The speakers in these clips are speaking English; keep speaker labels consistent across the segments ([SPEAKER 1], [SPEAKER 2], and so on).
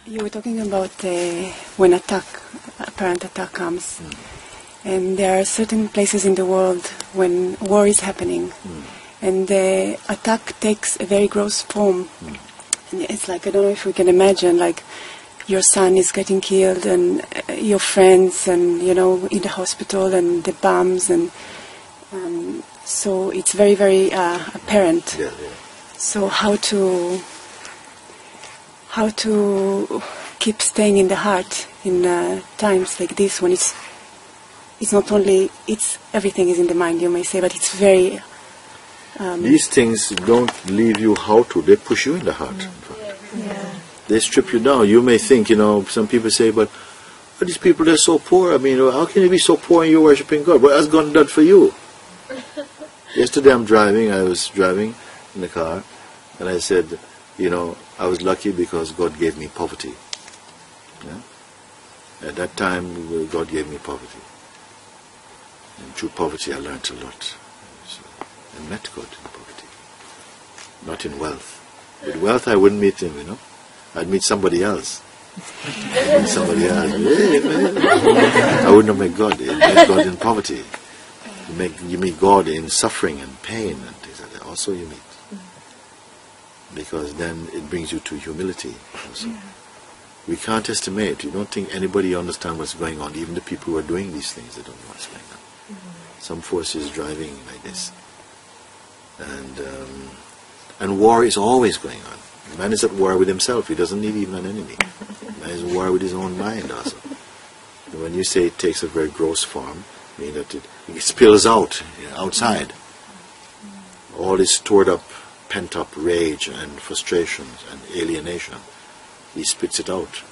[SPEAKER 1] You were talking about when apparent attack comes. And there are certain places in the world when war is happening. And the attack takes a very gross form. And it's like, I don't know if we can imagine, like your son is getting killed and your friends and, you know, in the hospital and the bombs. And so it's very, very apparent.
[SPEAKER 2] Yeah.
[SPEAKER 1] So how to keep staying in the heart in times like this when it's not only, everything is in the mind, you may say, but it's very...
[SPEAKER 2] These things don't leave you how to, they push you in the heart.
[SPEAKER 1] Yeah.
[SPEAKER 2] They strip you down. You may think, you know, some people say, but these people, they're so poor. I mean, how can you be so poor and you're worshipping God? What has God done for you? Yesterday I was driving in the car, and I said, you know, I was lucky because God gave me poverty. Yeah? At that time, God gave me poverty. And through poverty, I learned a lot. So I met God in poverty, not in wealth. With wealth, I wouldn't meet Him, you know. I'd meet somebody else. I wouldn't have met God. I met God in poverty. You meet God in suffering and pain and things like that. Also, you meet. Because then it brings you to humility also. We can't estimate. You don't think anybody understands what's going on. Even the people who are doing these things, they don't know what's going on. Some force is driving like this. And war is always going on. Man is at war with himself. He doesn't need even an enemy. Man is at war with his own mind also. And when you say it takes a very gross form, I mean that it spills out outside. All this stored up, pent up rage and frustrations and alienation, he spits it out.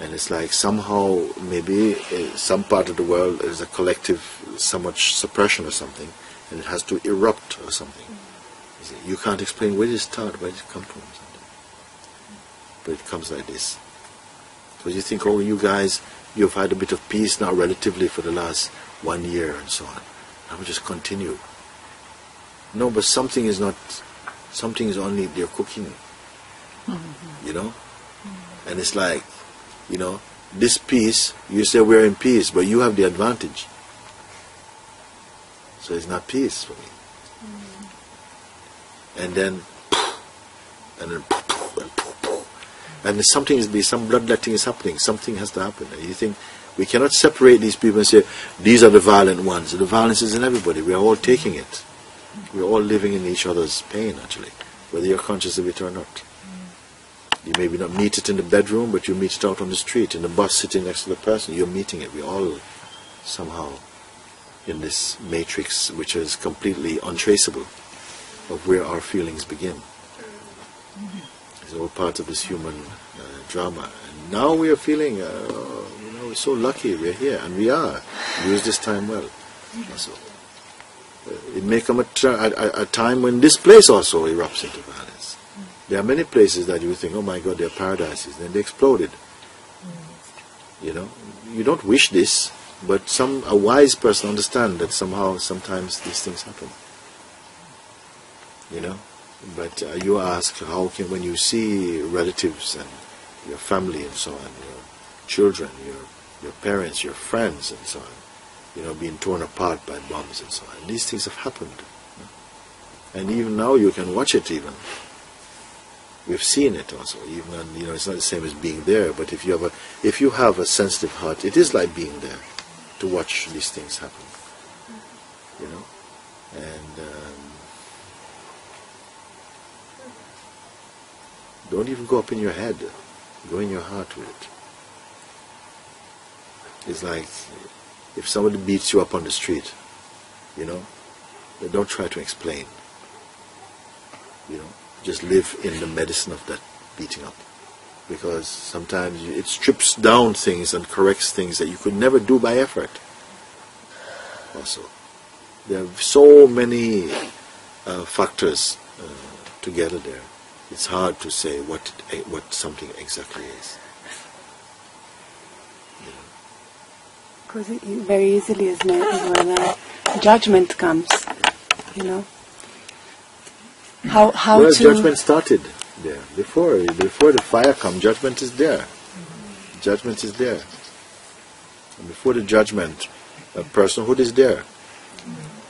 [SPEAKER 2] And it's like somehow maybe some part of the world is a collective, so much suppression or something, and it has to erupt or something. You can't explain where did it start, where did it come from. But it comes like this. Because you think, oh, you guys, you've had a bit of peace now relatively for the last 1 year and so on. I will just continue. No, but something is only they're cooking. You know? And it's like, you know, this peace, you say we're in peace, but you have the advantage. So it's not peace for me. And then some bloodletting is happening. Something has to happen. And you think we cannot separate these people and say these are the violent ones. The violence is in everybody. We are all taking it. We are all living in each other's pain, actually, whether you're conscious of it or not. You maybe not meet it in the bedroom, but you meet it out on the street, in the bus sitting next to the person. You're meeting it. We're all somehow in this matrix which is completely untraceable of where our feelings begin. It's all part of this human drama. And now we are feeling, we're so lucky we're here, and we are. Use this time well. Also, it may come a time when this place also erupts into violence. There are many places that you think, oh my God, they're paradises. Then they exploded. You know, you don't wish this, but a wise person understands that sometimes these things happen. You know, but you ask, how can, when you see relatives and your family and so on, your children, your parents, your friends and so on, you know, being torn apart by bombs and so on. These things have happened. And even now you can watch it even. We've seen it also, even, and, you know, it's not the same as being there, but if you have a sensitive heart, it is like being there to watch these things happen. You know? And don't even go up in your head. Go in your heart with it. It's like if somebody beats you up on the street, you know, don't try to explain. You know, just live in the medicine of that beating up. Because sometimes it strips down things and corrects things that you could never do by effort. Also, there are so many factors together there. It's hard to say what something exactly is.
[SPEAKER 1] Because very easily is when judgment comes, you know. How
[SPEAKER 2] well,
[SPEAKER 1] to...
[SPEAKER 2] judgment started. there. Before the fire comes, judgment is there. Judgment is there. And before the judgment, personhood is there.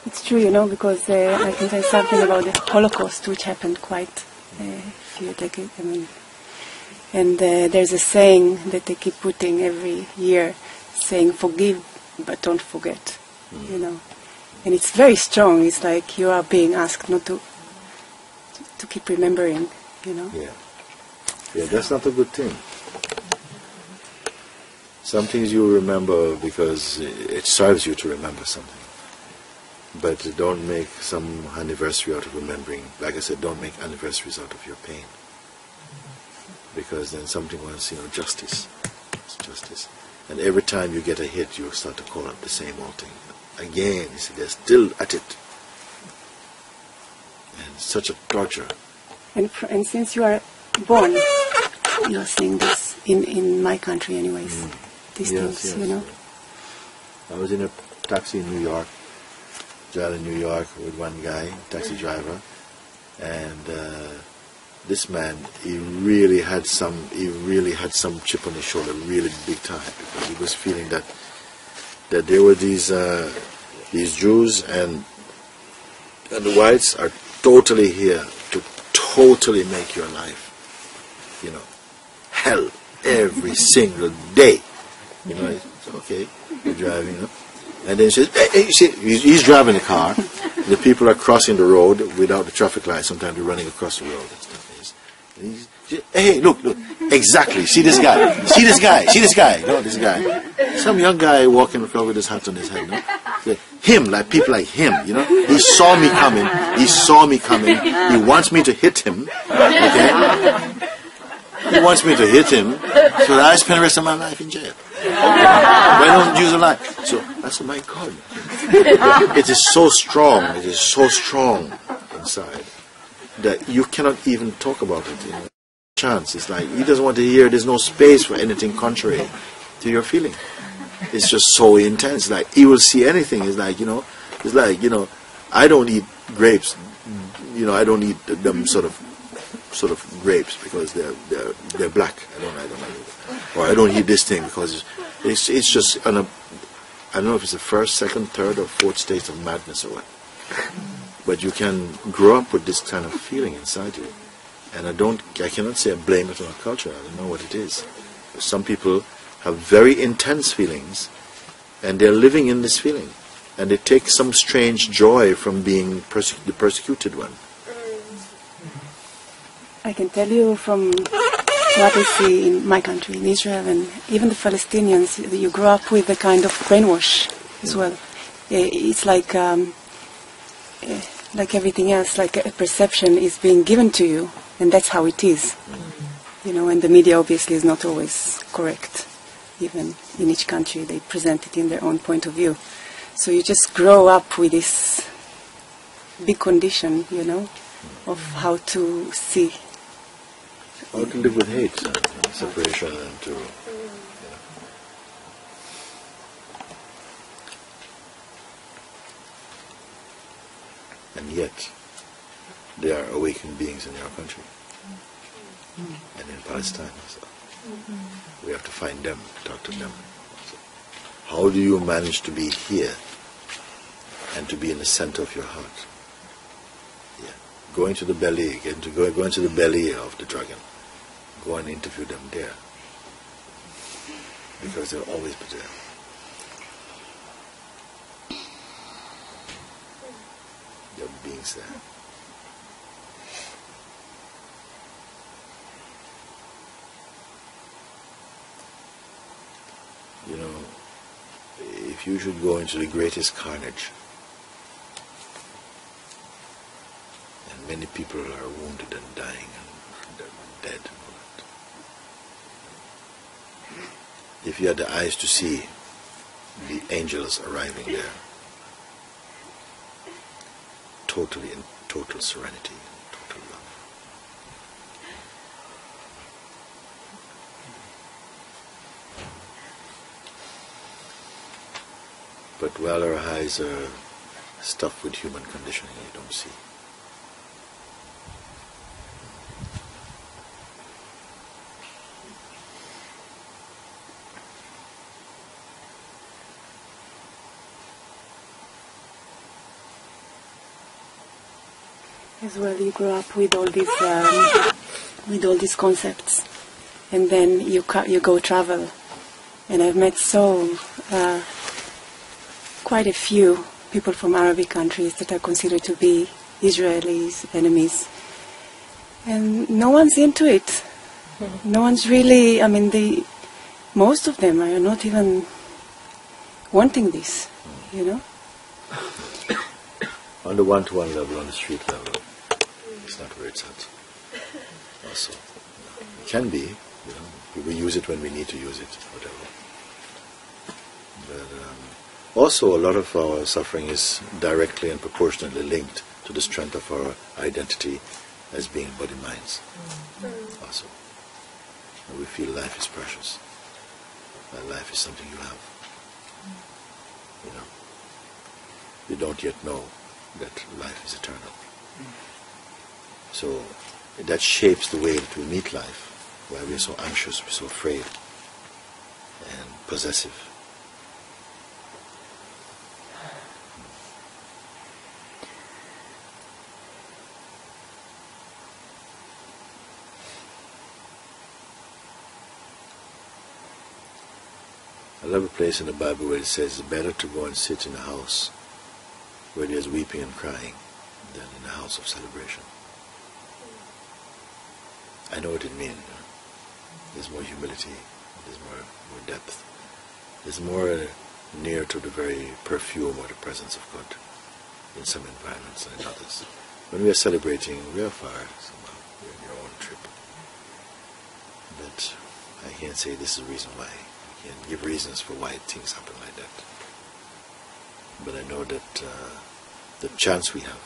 [SPEAKER 1] It's true, you know, because I can say something about the Holocaust, which happened quite a few decades. I mean, and there's a saying that they keep putting every year, saying "forgive, but don't forget." You know, and it's very strong. It's like you are being asked not to keep remembering. You know.
[SPEAKER 2] Yeah, that's not a good thing. Some things you remember because it serves you to remember something. But don't make some anniversary out of remembering. Like I said, don't make anniversaries out of your pain. Because then something wants, justice. It's justice. And every time you get a hit, you start to call up the same old thing. Again, you see, they're still at it. And it's such a torture.
[SPEAKER 1] And since you are born, you are seeing this in my country anyways. These things, you know.
[SPEAKER 2] I was in a taxi in New York. Driving in New York with one guy, taxi driver, and this man, he really had some chip on his shoulder, really big time, because he was feeling that there were these Jews and the whites are totally here to totally make your life, hell every single day. It's okay, you're driving, And then she says, he's driving the car. The people are crossing the road without the traffic light. Sometimes they're running across the road and stuff. Hey, look, exactly. See this guy. See this guy. This guy. Some young guy walking around with his hat on his head. Him, like people like him. He saw me coming. He wants me to hit him. Okay. He wants me to hit him, so that I spend the rest of my life in jail. I don't use a lie. So I said, my God, it is so strong. It is so strong inside that you cannot even talk about it. Chance. It's like he doesn't want to hear. There's no space for anything contrary to your feeling. It's just so intense. Like he will see anything. It's like It's like I don't eat grapes. I don't eat them sort of grapes because they're black. I don't like it. Or I don't eat this thing because it's just I don't know if it's the first, second, third, or fourth stage of madness or what. But you can grow up with this kind of feeling inside you, and I cannot say I blame it on our culture. I don't know what it is. Some people have very intense feelings, and they're living in this feeling, and they take some strange joy from being the persecuted one.
[SPEAKER 1] I can tell you from what I see in my country, in Israel, and even the Palestinians, you grow up with a kind of brainwash as well. It's like everything else, like a perception is being given to you, and that's how it is. And the media obviously is not always correct. Even in each country, they present it in their own point of view. So you just grow up with this big condition, of how to see.
[SPEAKER 2] How to live with hate and separation and to, And yet, there are awakened beings in our country and in Palestine also. We have to find them, talk to them. How do you manage to be here and to be in the center of your heart? Go into the belly, go into the belly of the dragon. Go and interview them there. Because they'll always be there. There are beings there. If you should go into the greatest carnage, and many people are wounded and dying and they're dead and all that. If you had the eyes to see the angels arriving there, totally in total serenity, total love. But while our eyes are stuffed with human conditioning, you don't see.
[SPEAKER 1] As well, you grow up with all these concepts, and then you go travel. And I've met quite a few people from Arabic countries that are considered to be Israelis' enemies, and no one's into it. No one's really. I mean, most of them are not even wanting this. You know.
[SPEAKER 2] On the one-to-one level, on the street level, it's not where it's at. Also, it can be. We use it when we need to use it, whatever. But also, a lot of our suffering is directly and proportionately linked to the strength of our identity as being body-minds. Also, and we feel life is precious. That life is something you have. You know, you don't yet know that life is eternal. So that shapes the way that we meet life, why we're so anxious, we're so afraid and possessive. I love a place in the Bible where it says it's better to go and sit in a house where there's weeping and crying than in a house of celebration. I know what it means. There's more humility, there's more depth. There's more near to the very perfume or the presence of God in some environments than in others. When we are celebrating, we are far somehow. We're in your own trip. But I can't say this is the reason why. I can't give reasons for why things happen like that. But I know that the chance we have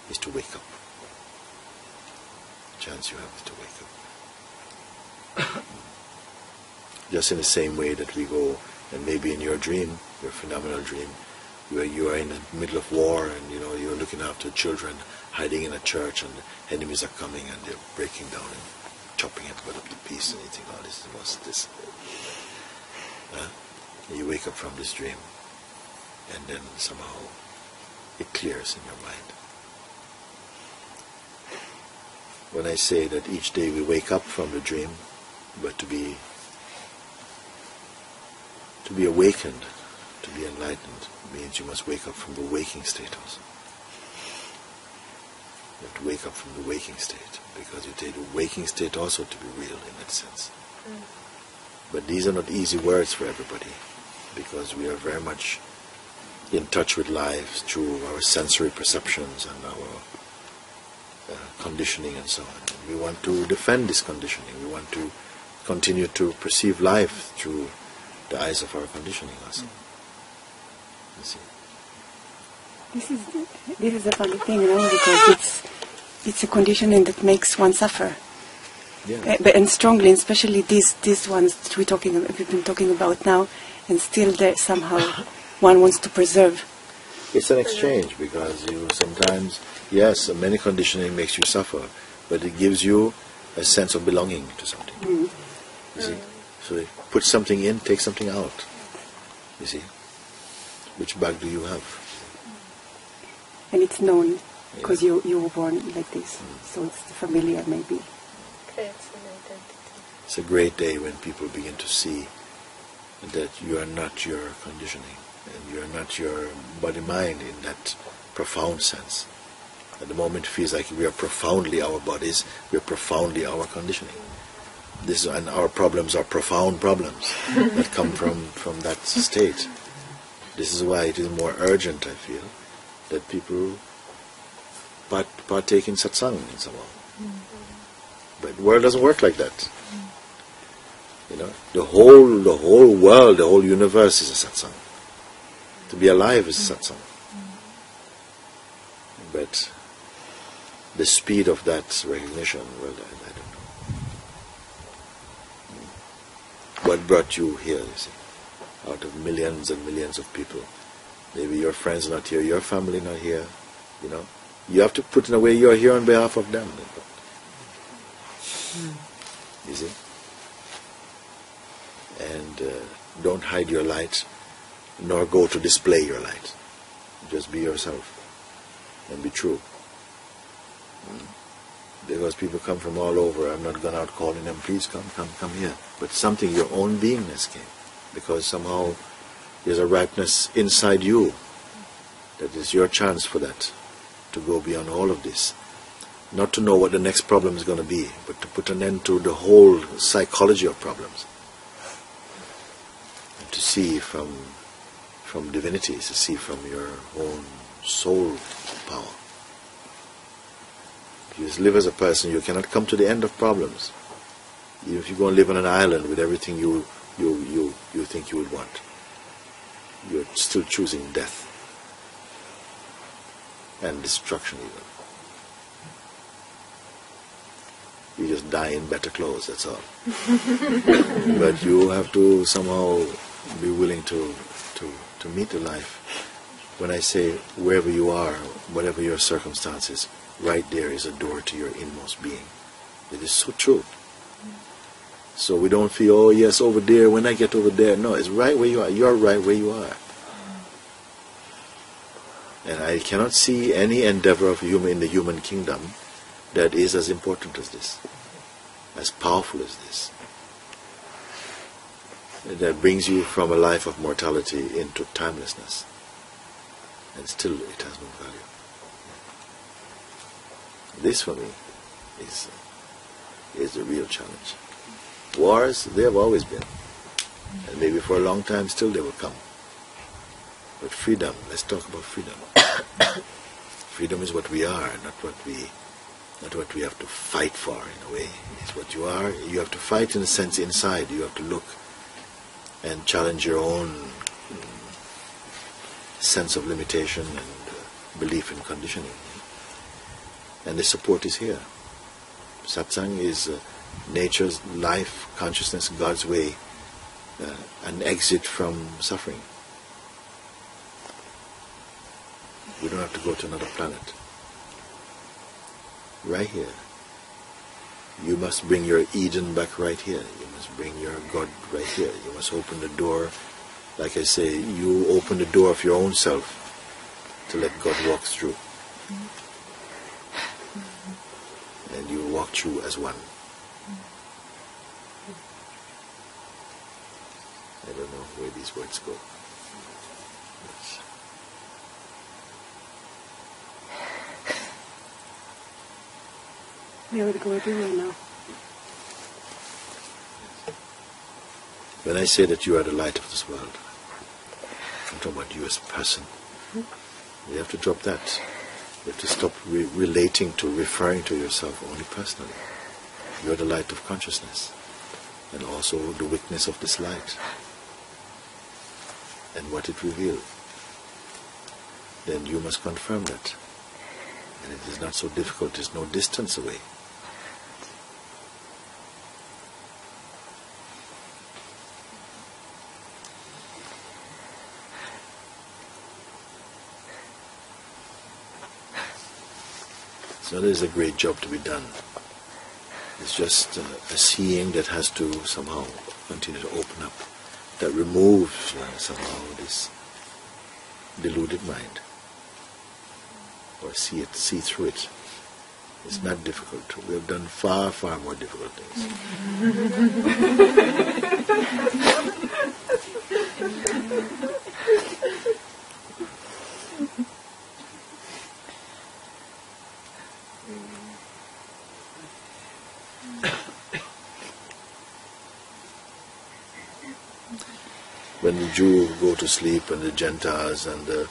[SPEAKER 2] is to wake up. The chance you have is to wake up. Just in the same way that we go, and maybe in your dream, your phenomenal dream, where you are in the middle of war and you're looking after children hiding in a church and the enemies are coming and they're breaking down and chopping everybody up to pieces and you think, oh, this is this. And you wake up from this dream and then somehow it clears in your mind. When I say that each day we wake up from the dream, but to be awakened, to be enlightened, means you must wake up from the waking state also. You have to wake up from the waking state, because you take the waking state also to be real in that sense. But these are not easy words for everybody, because we are very much in touch with life through our sensory perceptions and our conditioning and so on. And we want to defend this conditioning. We want to continue to perceive life through the eyes of our conditioning also. You see?
[SPEAKER 1] This is a funny thing, because it's a conditioning that makes one suffer.
[SPEAKER 2] Yeah.
[SPEAKER 1] And strongly, especially these ones that we've been talking about now, and still there somehow one wants to preserve.
[SPEAKER 2] It's an exchange, because you sometimes, yes, many conditioning makes you suffer, but it gives you a sense of belonging to something. You see? So you put something in, take something out. You see? Which bag do you have?
[SPEAKER 1] And it's known, because you were born like this, so it's familiar maybe.
[SPEAKER 3] Creates an identity.
[SPEAKER 2] It's a great day when people begin to see that you are not your conditioning, and you are not your body-mind in that profound sense. At the moment it feels like we are profoundly our bodies, we are profoundly our conditioning. And our problems are profound problems that come from that state. This is why it is more urgent, I feel, that people partake in satsang in some way. But the world doesn't work like that. The whole world, the whole universe is a satsang. To be alive is a satsang. But the speed of that recognition, well, I don't know. What brought you here, you see? Out of millions and millions of people. Maybe your friends not here, your family not here, You have to put in a way you're here on behalf of them. You see? And don't hide your light, nor go to display your light. Just be yourself and be true. Because people come from all over. I'm not gone out calling them, please come here. But something, your own beingness came. Because somehow there's a ripeness inside you that is your chance for that, to go beyond all of this. Not to know what the next problem is going to be, but to put an end to the whole psychology of problems. And to see from divinity, to see from your own soul power. If you just live as a person, you cannot come to the end of problems. Even if you go and live on an island with everything you think you would want, you're still choosing death and destruction even. You just die in better clothes, that's all. But you have to somehow be willing to meet the life. When I say wherever you are, whatever your circumstances, right there is a door to your inmost being. It is so true. So we don't feel, oh yes, over there, when I get over there. No, it's right where you are. You're right where you are. And I cannot see any endeavor of in the human kingdom that is as important as this, as powerful as this, that brings you from a life of mortality into timelessness. And still it has no value. This for me is the real challenge. Wars, they have always been. And maybe for a long time still they will come. But freedom, let's talk about freedom. Freedom is what we are, not what we have to fight for in a way. It's what you are. You have to fight in a sense inside. You have to look and challenge your own sense of limitation and belief in conditioning. And the support is here. Satsang is nature's life, consciousness, God's way, an exit from suffering. We don't have to go to another planet. Right here. You must bring your Eden back right here. You must bring your God right here. You must open the door. Like I say, you open the door of your own self to let God walk through. And you walk through as one. I don't know where these words go.
[SPEAKER 1] They would go everywhere now.
[SPEAKER 2] When I say that you are the light of this world, I'm talking about you as a person. You have to drop that. You have to stop referring to yourself only personally. You are the light of consciousness, and also the witness of this light, and what it revealed. Then you must confirm that. And it is not so difficult, there's no distance away. So there's a great job to be done. It's just a seeing that has to somehow continue to open up, that removes somehow this deluded mind, or see through it. It's not difficult. We have done far, far more difficult things. When the Jew go to sleep, and the Gentiles and the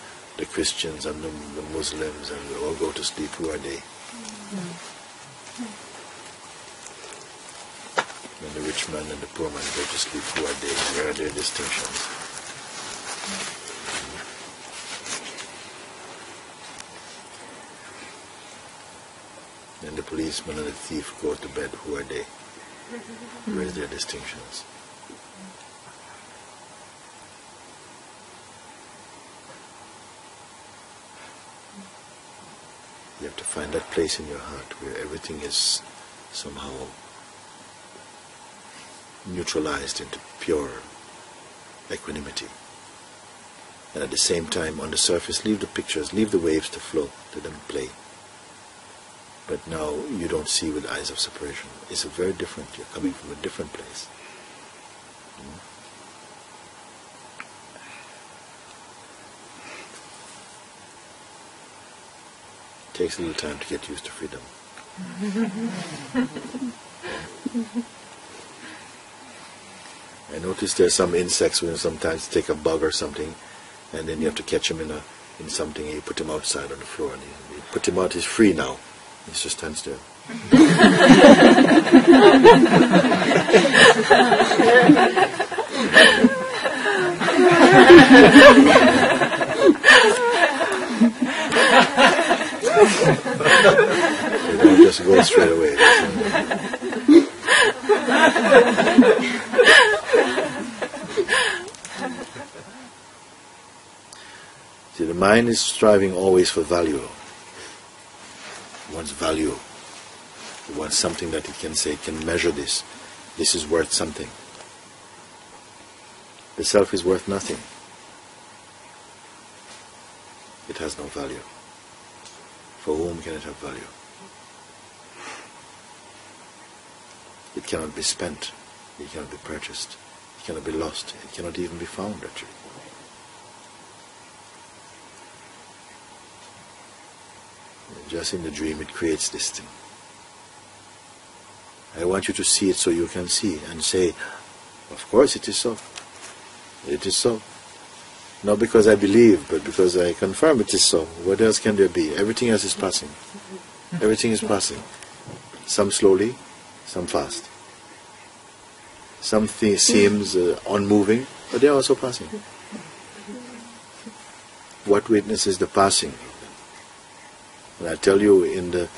[SPEAKER 2] Christians and the Muslims and they all go to sleep, who are they? When the rich man and the poor man go to sleep, who are they? Where are their distinctions? When the policeman and the thief go to bed, who are they? Where are their distinctions? You have to find that place in your heart where everything is somehow neutralized into pure equanimity. And at the same time, on the surface, leave the pictures, leave the waves to flow, let them play. But now you don't see with eyes of separation. It's a very different, you're coming from a different place. It takes a little time to get used to freedom. I notice there's some insects when sometimes take a bug or something, and then you have to catch him in something, and you put him outside on the floor, and you put him out, he's free now. He just stands still. They don't just go straight away. See, the mind is striving always for value. It wants value. It wants something that it can say, it can measure this. This is worth something. The self is worth nothing. It has no value. For whom can it have value? It cannot be spent. It cannot be purchased. It cannot be lost. It cannot even be found, actually. Just in the dream, it creates this thing. I want you to see it so you can see and say, of course it is so. It is so. Not because I believe, but because I confirm it is so. What else can there be? Everything else is passing. Everything is passing. Some slowly, some fast. Something seems unmoving, but they are also passing. What witnesses the passing? And I tell you, in the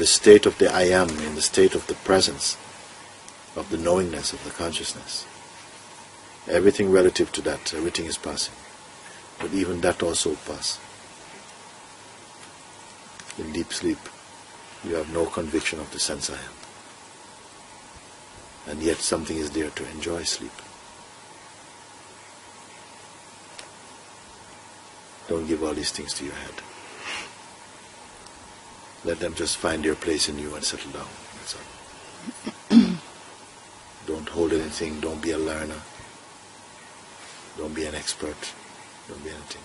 [SPEAKER 2] state of the I am, in the state of the presence, of the knowingness, of the consciousness, everything relative to that, everything is passing. But even that also passes. In deep sleep, you have no conviction of the sense I am. And yet something is there to enjoy sleep. Don't give all these things to your head. Let them just find their place in you and settle down. That's all. Don't hold anything. Don't be a learner. Don't be an expert. Don't be anything.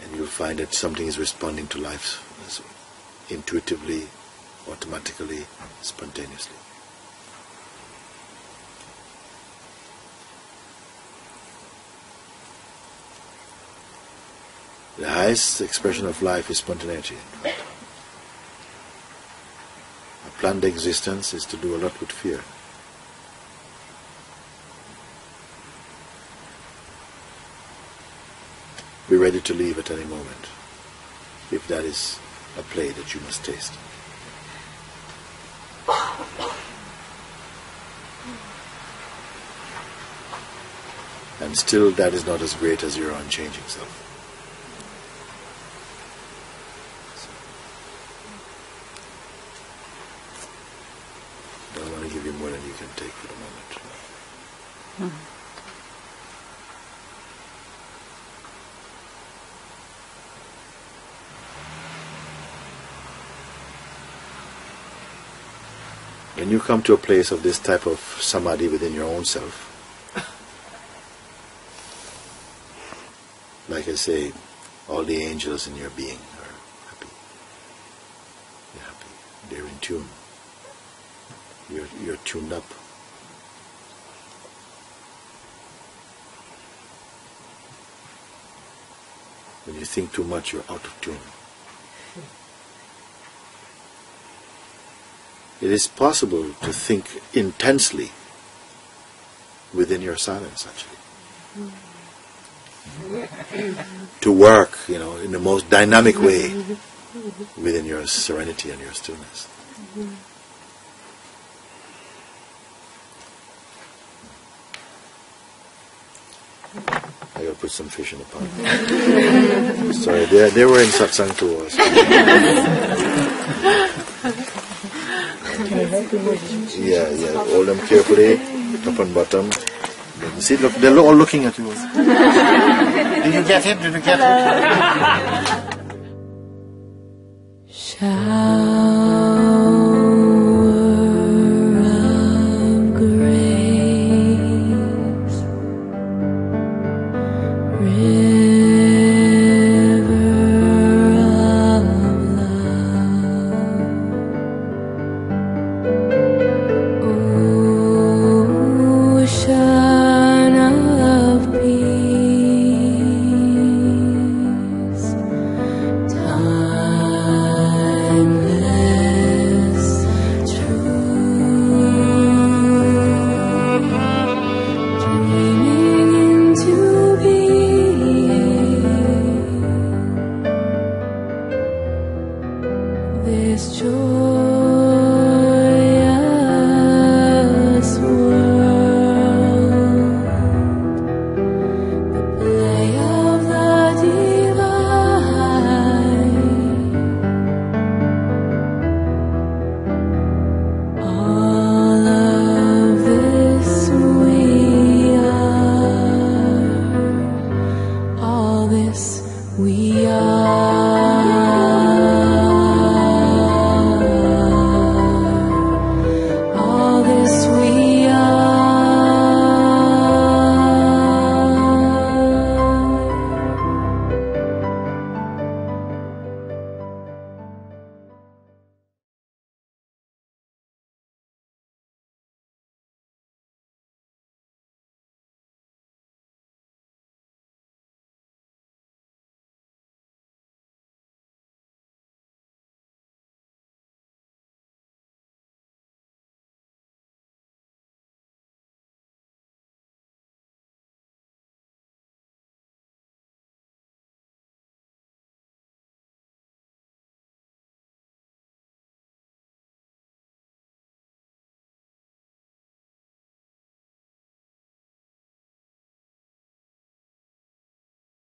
[SPEAKER 2] And you'll find that something is responding to life intuitively, automatically, spontaneously. The highest expression of life is spontaneity, in fact. A planned existence is to do a lot with fear. Be ready to leave at any moment, if that is a play that you must taste. And still that is not as great as your unchanging self. Don't want to give you more than you can take for the moment. When you come to a place of this type of samadhi within your own self, like I say, all the angels in your being are happy. They're happy. They're in tune. You're tuned up. When you think too much, you're out of tune. It is possible to think intensely within your silence, actually. To work, in the most dynamic way within your serenity and your stillness. I gotta put some fish in the pot. Sorry, they were in satsang too also. Yeah, hold them carefully, top and bottom. See, look, they're all looking at you. Did you get it?
[SPEAKER 1] out.